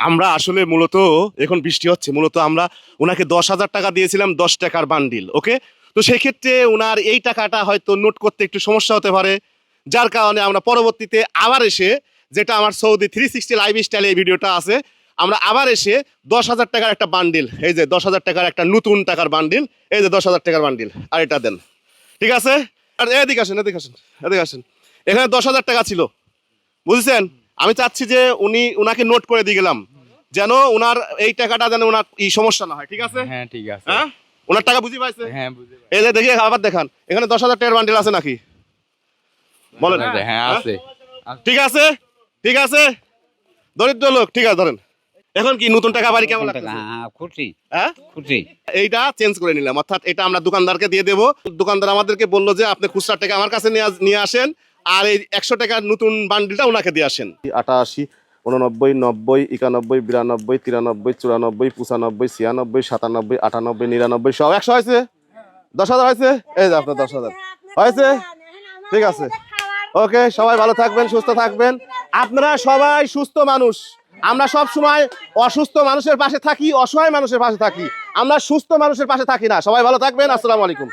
আমরা আসলে মূলত এখন বৃষ্টি হচ্ছে, মূলত আমরা ওনাকে 10,000 টাকা দিয়েছিলাম, 10 টাকার বান্ডিল। ওকে, তো সেই ক্ষেত্রে ওনার এই টাকাটা হয়তো নোট করতে একটু সমস্যা হতে পারে, যার কারণে আমরা পরবর্তীতে আবার এসে, যেটা আমার সৌদি 360 লাইফস্টাইলে এই ভিডিওটা আছে, আমরা আবার এসে 10,000 টাকার একটা বান্ডিল, এই যে 10,000 টাকার একটা নতুন টাকার বান্ডিল, এই যে 10,000 টাকার বান্ডিল, আর এটা দেন। ঠিক আছে, আর এদিকে আসেন, এদিকে আসেন, এদিকে আসেন। এখানে 10,000 টাকা ছিল, বুঝছেন? আমি চাচ্ছি যে উনাকে নোট করে দিয়ে গেলাম, যেন ওনার এই টাকাটা যেন ওনার সমস্যা না হয়। ঠিক আছে? হ্যাঁ ঠিক আছে। হ্যাঁ, ওনার টাকা বুঝি পাইছে? হ্যাঁ বুঝে এই যে দেখি আবার দেখান, এখানে 10,000 টাকার বান্ডিল আছে নাকি বলেন? হ্যাঁ আছে। ঠিক আছে, ঠিক আছে, দরিদ্র লোক, ঠিক আছে ধরেন। এখন কি নতুন টাকা বাড়ি কেমন লাগছে? খুশি হ্যাঁ, খুশি। এইটা চেঞ্জ করে নিলাম, অর্থাৎ এটা আমরা দোকানদারকে দিয়ে দেবো। দোকানদার আমাদেরকে বললো যে আপনি খুচরা টাকা আমার কাছে নিয়ে আসেন, আর এই 100 টাকার নতুন বান্ডিলটা ওনাকে দিয়ে আসেন। 88, 89, 90, 91, 92, 93, 94, 95, 96, 97, 98, 99 সব 100 হয়েছে। 10,000 হয়েছে, এই যে আপনার 10,000 হয়েছে। ঠিক আছে, ওকে, সবাই ভালো থাকবেন, সুস্থ থাকবেন। আপনারা সবাই সুস্থ মানুষ, আমরা সব সময় অসুস্থ মানুষের পাশে থাকি, অসহায় মানুষের পাশে থাকি, আমরা সুস্থ মানুষের পাশে থাকি না। সবাই ভালো থাকবেন, আসসালামু আলাইকুম।